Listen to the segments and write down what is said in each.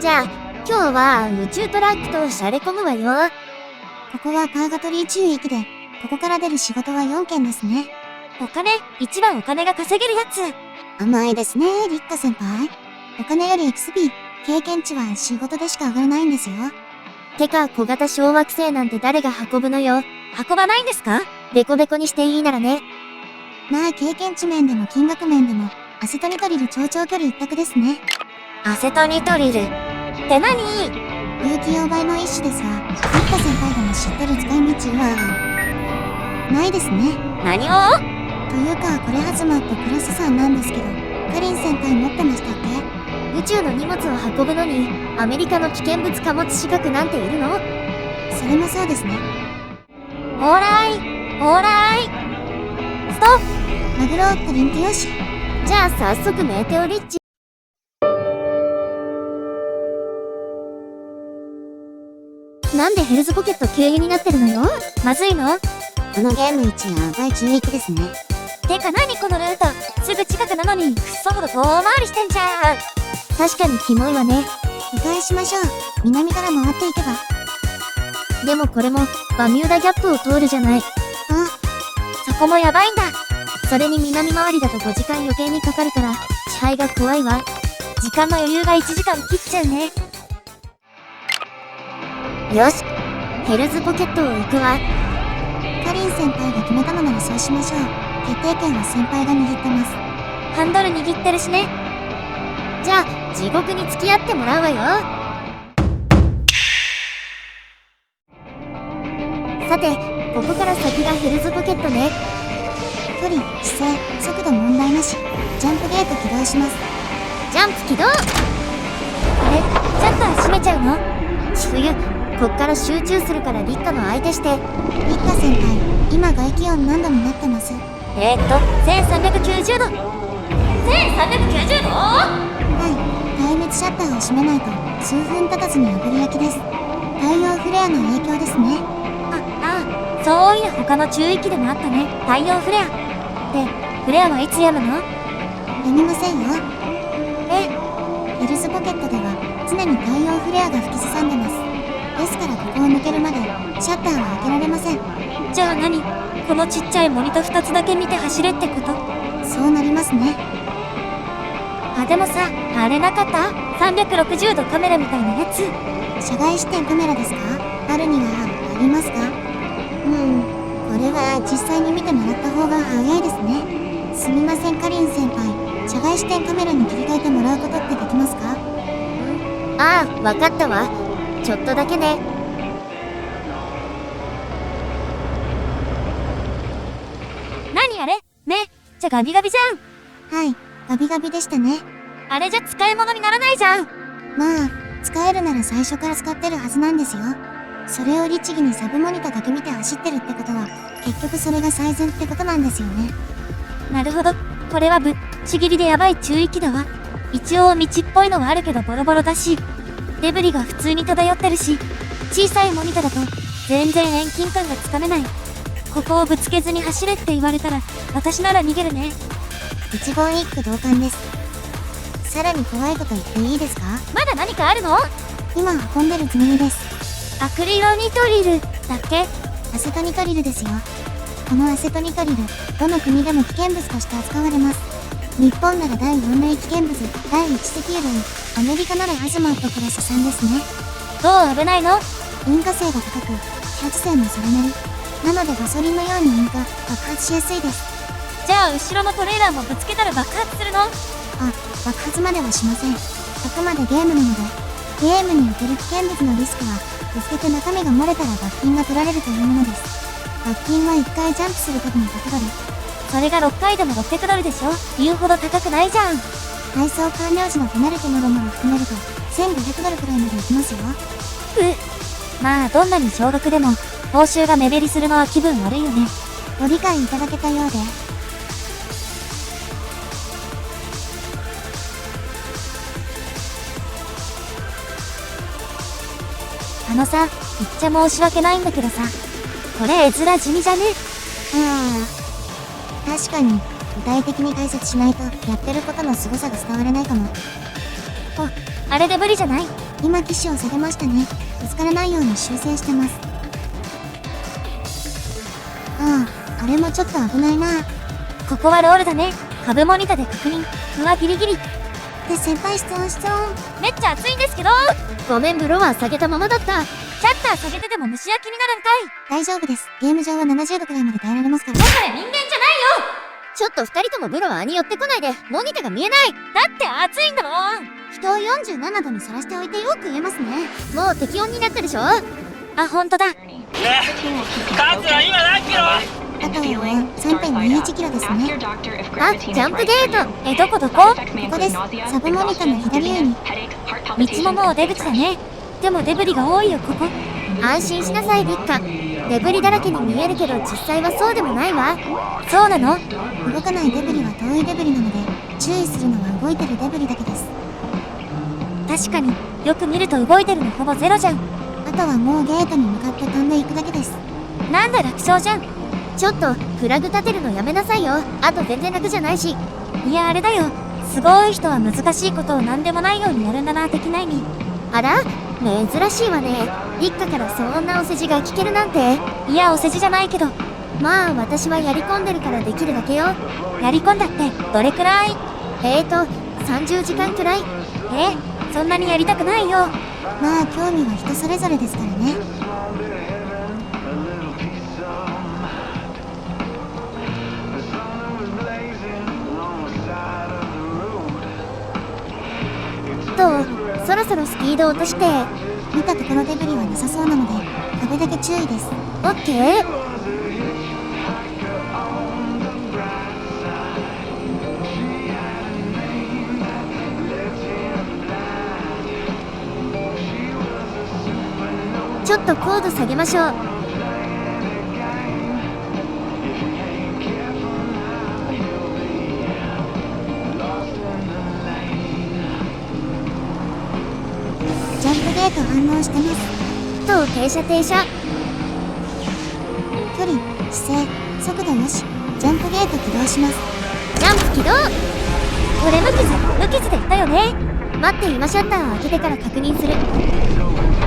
じゃあ、今日は宇宙トラックとシャレ込むわよ。ここはパーガトリー宙域で、ここから出る仕事は4件ですね。一番お金が稼げるやつ。甘いですね、リッカ先輩。お金より XP、経験値は仕事でしか上がらないんですよ。てか、小型小惑星なんて誰が運ぶのよ。運ばないんですか？ベコベコにしていいならね。まあ経験値面でも金額面でも、アセトニトリル超長距離一択ですね。アセトニトリルって何？有機溶媒の一種ですが、リッカ先輩でも知ってる使い道は、ないですね。何を？というか、これハズマットプラス3なんですけど、カリン先輩持ってましたっけ？宇宙の荷物を運ぶのに、アメリカの危険物貨物資格なんているの？それもそうですね。オーライストップ。マグロカリンってよし。じゃあ早速メーテオリッチ。なんでヘルズポケット経由になってるのよ？まずいの？このゲーム一やばい宙域ですね。てか何このルート、すぐ近くなのにくっそほど遠回りしてんじゃん。確かにキモいわね。迂回しましょう。南から回っていけば。でもこれもバミューダギャップを通るじゃない。そこもやばいんだ。それに南回りだと5時間余計にかかるから支配が怖いわ。時間の余裕が1時間切っちゃうね。よし、ヘルズポケットを行くわ。カリン先輩が決めたのならそうしましょう。決定権は先輩が握ってます。ハンドル握ってるしね。じゃあ地獄に付き合ってもらうわよ。さて、ここから先がヘルズポケットね。距離、姿勢、速度問題なし。ジャンプゲート起動します。ジャンプ起動。あれ、シャッター閉めちゃうの？千冬、こっから集中するからリッカの相手して。リッカ先輩、今外気温何度になってます？1390度。1390度？はい、耐熱シャッターを閉めないと数分経たずに炙り焼きです。太陽フレアの影響ですね。そういや他の宙域でもあったね、太陽フレア。で、フレアはいつ止むの？やみませんよ。ヘルズポケットでは常に太陽フレアが吹きすさんでます。ですからここを抜けるまでシャッターは開けられません。じゃあ何？このちっちゃいモニター2つだけ見て走れってこと？そうなりますね。でもさ、あれなかった？ 360 度カメラみたいなやつ。車外視点カメラですか？あるにはありますか？これは実際に見てもらった方が早いですね。すみませんカリン先輩、車外視点カメラに切り替えてもらうことってできますか？わかったわ。ちょっとだけね。何あれ？めっちゃガビガビじゃん。はい、ガビガビでしたね。あれじゃ使い物にならないじゃん。まあ、使えるなら最初から使ってるはずなんですよ。それを律儀にサブモニタだけ見て走ってるってことは、結局それが最善ってことなんですよね。なるほど。これはぶっちぎりでやばい宙域だわ。一応道っぽいのはあるけどボロボロだし、デブリが普通に漂ってるし、小さいモニタだと全然遠近感がつかめない。ここをぶつけずに走れって言われたら、私なら逃げるね。一言一句同感です。さらに怖いこと言っていいですか？まだ何かあるの？今運んでるつもりです。アクリロニトリルだっけ？アセトニトリルですよ。このアセトニトリル、どの国でも危険物として扱われます。日本なら第4類危険物、第1石油類、アメリカならアズマットプラス3ですね。どう危ないの？引火性が高く、揮発性もそれなり。なのでガソリンのように引火、爆発しやすいです。じゃあ後ろのトレーラーもぶつけたら爆発するの？爆発まではしません。あくまでゲームなので、ゲームにおける危険物のリスクは、ぶつけて中身が漏れたら罰金が取られるというものです。罰金は1回ジャンプするときに100ドル。それが6回でも600ドルでしょ？言うほど高くないじゃん。配送完了時のペナルティもろもろ含めると、1500ドルくらいまでいきますよ。まあどんなに少額でも、報酬が目減りするのは気分悪いよね。ご理解いただけたようで。さ、言っちゃ申し訳ないんだけどさ、これ絵面地味じゃね？確かに、具体的に解説しないと、やってることの凄さが伝われないかも。あれで無理じゃない？今機種を下げましたね。ぶつからないように修正してます。ああ、あれもちょっと危ないな。ここはロールだね。株モニタで確認。うわ、ギリギリ。で、先輩室温。めっちゃ暑いんですけど。ごめん、ブロワー下げたままだった。シャッター下げてでも蒸し焼きになるんかい。大丈夫です。ゲーム上は70度くらいまで耐えられますから。だから人間じゃないよ。ちょっと二人ともブロワーに寄ってこないで、モニタが見えない。だって暑いんだもん。人を47度にさらしておいてよく言えますね。もう適温になったでしょ。あ、ほんとだ。カズは今何キロ？あとは 3.21 キロですね。あ、ジャンプゲート。どこどこ？ここです。サブモニタの左上に。道ももう出口だね。でもデブリが多いよ、ここ。安心しなさい、リッカ。デブリだらけに見えるけど、実際はそうでもないわ。そうなの？動かないデブリは遠いデブリなので、注意するのは動いてるデブリだけです。確かによく見ると動いてるのほぼゼロじゃん。あとはもうゲートに向かって飛んでいくだけです。なんだ楽勝じゃん。ちょっと、フラグ立てるのやめなさいよ。あと全然楽じゃないし。いやあれだよ。すごい人は難しいことを何でもないようにやるんだな的な意味。あら珍しいわね。リッカからそんなお世辞が聞けるなんて。いやお世辞じゃないけど。まあ私はやり込んでるからできるだけよ。やり込んだってどれくらい30時間くらい。そんなにやりたくないよ。まあ興味は人それぞれですからね。そろそろスピード落として。見たところデブリはなさそうなので、壁だけ注意です。オッケー。ちょっと高度下げましょう。ジャンプゲート反応してます。停車。距離、姿勢、速度よし。ジャンプゲート起動します。ジャンプ起動。これ無傷で言ったよね。待って、今シャッターを開けてから確認する。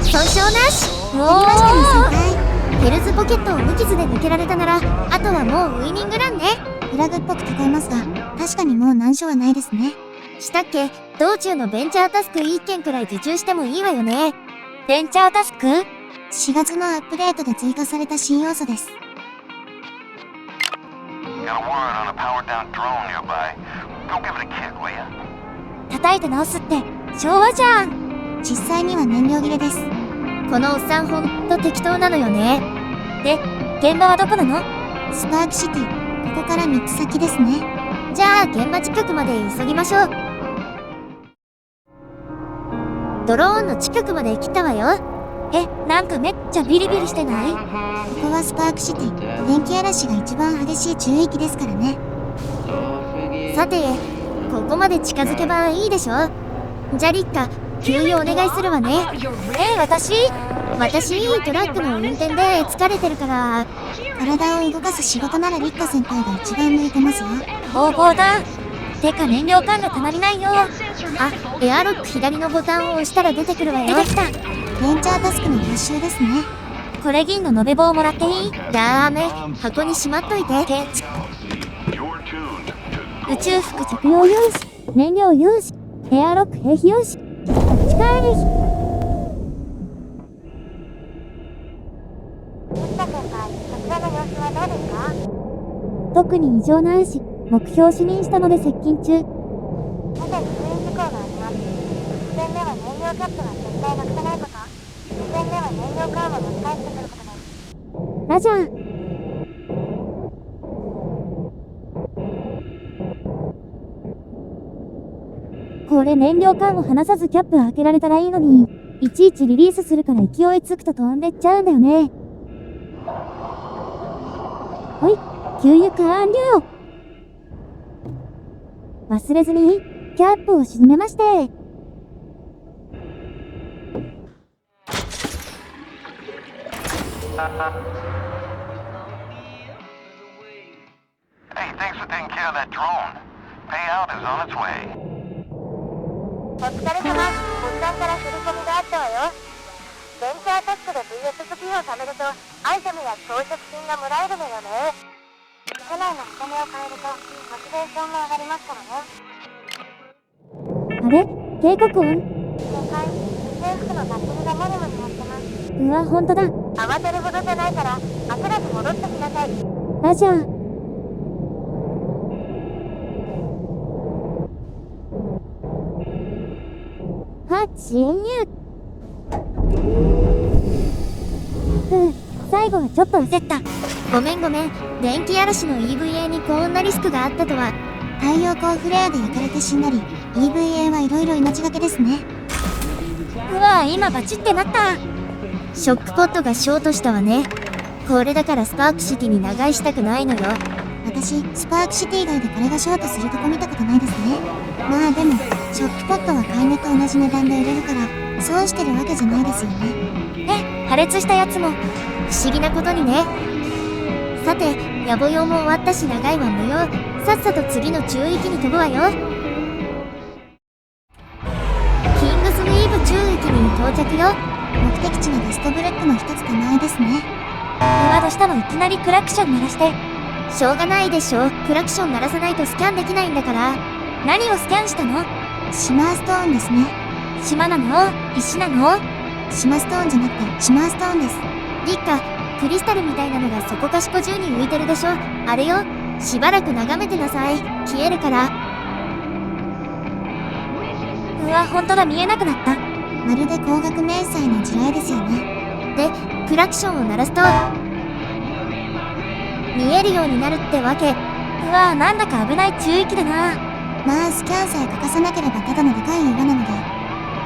損傷なし。おやりましたね、先輩。ヘルズポケットを無傷で抜けられたなら、あとはもうウイニングランね。フラグっぽく聞こえますが、確かにもう難所はないですね。したっけ？道中のベンチャータスク1件くらい受注してもいいわよね。ベンチャータスク？ 4 月のアップデートで追加された新要素です。叩いて直すって昭和じゃん。実際には燃料切れです。このおっさんほんと適当なのよね。で、現場はどこなの？スパークシティ、ここから3つ先ですね。じゃあ現場近くまで急ぎましょう。ドローンの近くまで来たわよ。なんかめっちゃビリビリしてない？ここはスパークシティ、電気嵐が一番激しい注意域ですからね。さて、ここまで近づけばいいでしょ。じゃリッカ、給油お願いするわね。私トラックの運転で疲れてるから。体を動かす仕事ならリッカ先輩が一番向いてますよ。方法だ。てか燃料管がたまりないよ。あ、エアロック左のボタンを押したら出てくるわよ。出てきた。ベンチャータスクの報酬ですね。これ銀の延べ棒もらっていい？ダメ、箱にしまっといて。宇宙服着用有志、燃料有志、エアロック兵費有志、近い。特に異常ないし、目標視認したので接近中。さて、注意事項があります。1点目は燃料キャップは絶対なくさないこと。2点目は燃料缶を持ち帰ってくることです。ラジャー。これ燃料缶を離さずキャップ開けられたらいいのに、いちいちリリースするから勢いつくと飛んでっちゃうんだよね。ほい、給油完了。忘れずに、キャップを閉めまして。Hey, thanks for taking care of that drone. Payout is on its way. お疲れ様。おっさんから振り込みがあったわよ。ベンチャータックで VSP を貯めるとアイテムや装飾品がもらえるのよね。社内のお金を変えるとモチベーションも上がりますからね。あれ警告音。先輩、制服のバッテリーがモニモニなってます。うわ、ほんとだ。慌てるほどじゃないから焦らず戻ってきなさい。ラジャー。侵入。最後はちょっと焦った。ごめん。電気嵐の EVA にこんなリスクがあったとは。太陽光フレアで焼かれて死んだり、EVA はいろいろ命がけですね。うわ、今バチってなった。ショックポットがショートしたわね。これだからスパークシティに長居したくないのよ。私、スパークシティ以外でこれがショートするとこ見たことないですね。まあでも、ショックポットは買い値と同じ値段で売れるから、損してるわけじゃないですよね。破裂したやつも。不思議なことにね。さて、野暮用も終わったし長いは無用。さっさと次の中域に飛ぶわよ。キングスムイーブ中域に到着よ。目的地のベストブレックの一つ手前ですね。どうしたの？いきなりクラクション鳴らして。しょうがないでしょ。クラクション鳴らさないとスキャンできないんだから。何をスキャンしたの？シマーストーンですね。島なの？石なの？シマストーンじゃなくてシマーストーンです。リッカ、クリスタルみたいなのがそこかしこ中に浮いてるでしょ。あれよ。しばらく眺めてなさい。消えるから。うわ、ほんとだ、見えなくなった。まるで光学迷彩の地雷ですよね。で、クラクションを鳴らすと見えるようになるってわけ。うわ、なんだか危ない中域だな。まあスキャンさえ欠かさなければただのでかい岩なので。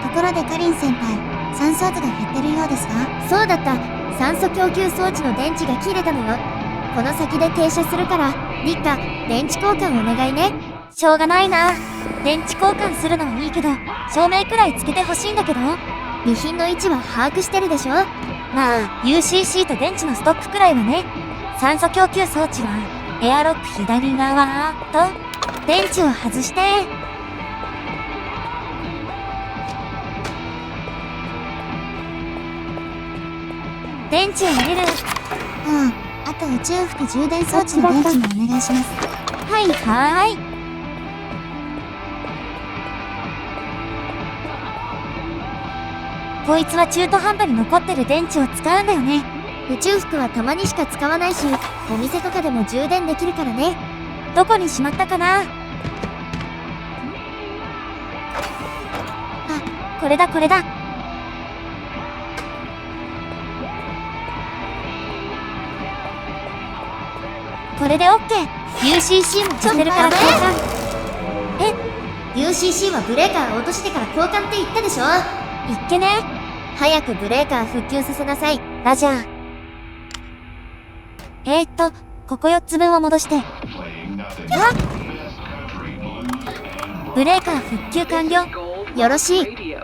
ところでカリン先輩、酸素圧が減ってるようですが。そうだった。酸素供給装置の電池が切れたのよ。この先で停車するから、リッカ、電池交換お願いね。しょうがないな。電池交換するのはいいけど、照明くらいつけてほしいんだけど。備品の位置は把握してるでしょ。まあ、UCC と電池のストックくらいはね。酸素供給装置は、エアロック左側と、電池を外して。電池を入れる。あと宇宙服充電装置の電池もお願いします。はい。こいつは中途半端に残ってる電池を使うんだよね。宇宙服はたまにしか使わないし、お店とかでも充電できるからね。どこにしまったかな。あ、これだ。これで OK。UCC も消せるから交換。UCC はブレーカーを落としてから交換って言ったでしょ。いっけね。早くブレーカー復旧させなさい。ラジャー。ここ4つ分を戻して。ブレーカー復旧完了。よろしい。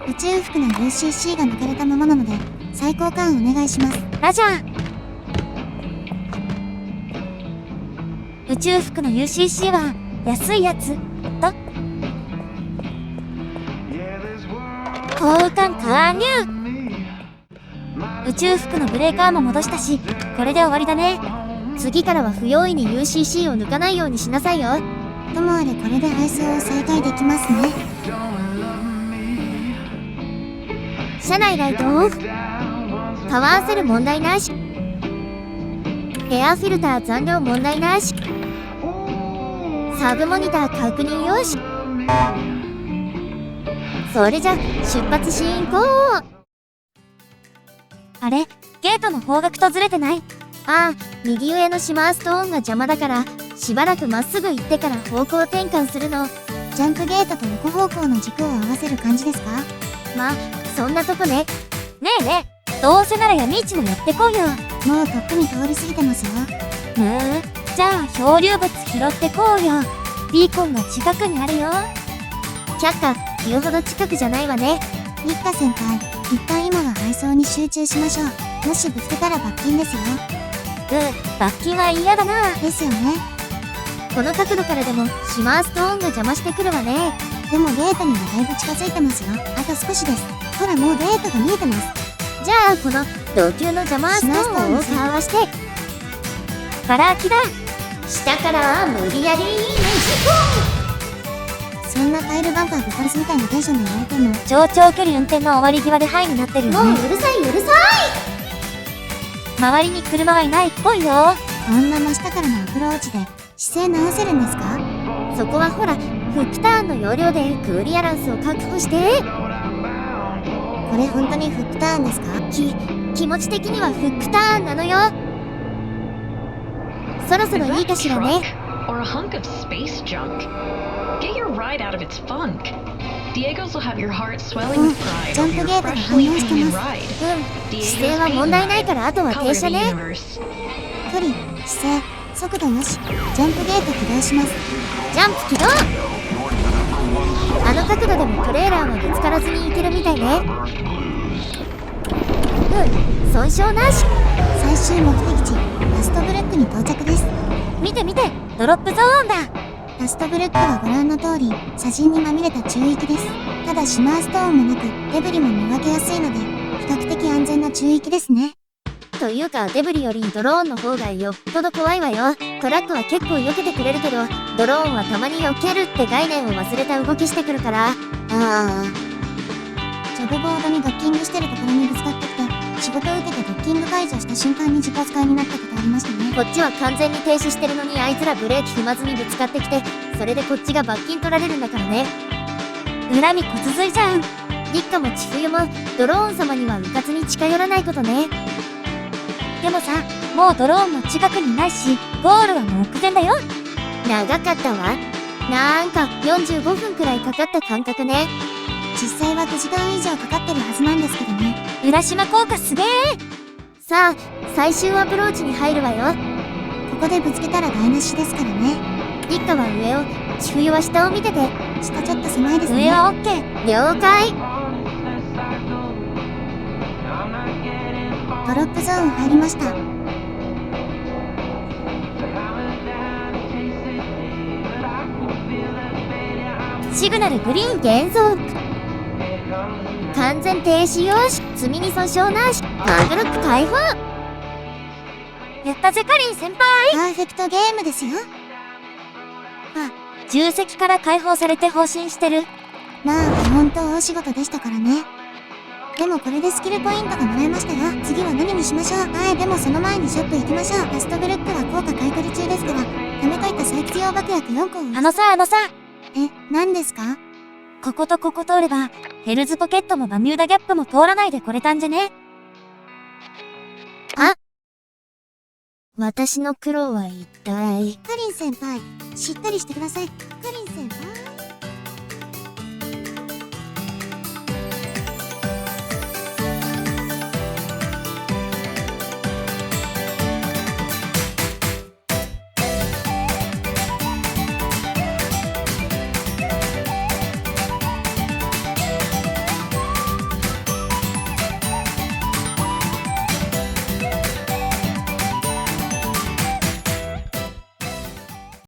宇宙服の UCC が抜かれたままなので、再交換お願いします。ラジャー。宇宙服の UCC は安いやつと交換完了。宇宙服のブレーカーも戻したし、これで終わりだね。次からは不用意に UCC を抜かないようにしなさいよ。ともあれこれで配送を再開できますね。車内ライトオフ。パワーセル問題なし。エアフィルター残量問題なし。サブモニター確認よし。それじゃ出発進行。あれ、ゲートの方角とずれてない？ああ、右上のシマーストーンが邪魔だから、しばらくまっすぐ行ってから方向転換するの。ジャンプゲートと横方向の軸を合わせる感じですか？まあ、そんなとこね。ねえ、どうせなら闇市もやってこいよ。もうとっくに通り過ぎてますよ。じゃあ漂流物拾ってこうよ。ビーコンが近くにあるよ。却下、言うほど近くじゃないわね。リッカ先輩、一旦今は配送に集中しましょう。もしぶつけたら罰金ですよ。罰金は嫌だな。ですよね。この角度からでもシマーストーンが邪魔してくるわね。でもゲートにはだいぶ近づいてますよ。あと少しです。ほらもうゲートが見えてます。じゃあこの同級の邪魔ストーンをかわしてガラ空きだ。下から無理やりそんなタイルバンカーぶっ放すみたいなテンションで言われても、超長距離運転の終わり際でハイになってるよね。うるさい。周りに車はいないっぽいよ。こんな真下からのアプローチで姿勢直せるんですか？そこはほらフックターンの要領でクリアランスを確保して。これ本当にフックターンですか？気持ち的にはフックターンなのよ。そろそろいいかしらね。 Or a hunk of space junk. Get your ride out of its funk. Diego's will have your heart swelling with pride over your freshly painted ride. 姿勢は問題ないからあとは停 Color 車 the ね。 universe. 距離、姿勢、速度よし。ジャンプゲート起動します。ジャンプ起動。あの角度でもトレーラーはぶつからずに行けるみたいね。損傷なし。最終目的地、ラストブルックに到着です。見てドロップゾーンだ。ラストブルックはご覧の通り、砂塵にまみれた中域です。ただシマーストーンもなく、デブリも見分けやすいので、比較的安全な中域ですね。というかデブリよりドローンの方がよっぽど怖いわよ。トラックは結構避けてくれるけど、ドローンはたまに避けるって概念を忘れた動きしてくるから。ジョブボードにドッキングしてるところにぶつかってきて、仕事を受けてドッキング解除した瞬間に自己使いになったことありましたね。こっちは完全に停止してるのにあいつらブレーキ踏まずにぶつかってきて、それでこっちが罰金取られるんだからね。恨み骨髄じゃん。立花も千冬もドローン様にはうかつに近寄らないことね。でもさ、もうドローンも近くにないし、ゴールは目前だよ。長かったわ。なんか45分くらいかかった感覚ね。実際は9時間以上かかってるはずなんですけどね。浦島効果すげえ。さあ、最終アプローチに入るわよ。ここでぶつけたら台無しですからね。立花は上を、千冬は下を見てて。下ちょっと狭いですね。上はオッケー。了解。ドロップゾーン入りました。シグナルグリーン現像。完全停止よし。積みに損傷なし。ハードロック解放。やったぜカリン先輩。パーフェクトゲームですよ。重責から解放されて放心してる。まあ本当大仕事でしたからね。でもこれでスキルポイントがもらえましたよ。次は何にしましょう。でもその前にショップ行きましょう。ラストブルックは効果買い取り中ですから、ためといた再起用爆薬4個を。あのさ。何ですか？こことここ通れば、ヘルズポケットもバミューダギャップも通らないで来れたんじゃね？私の苦労は一体。カリン先輩、しっかりしてください。カリン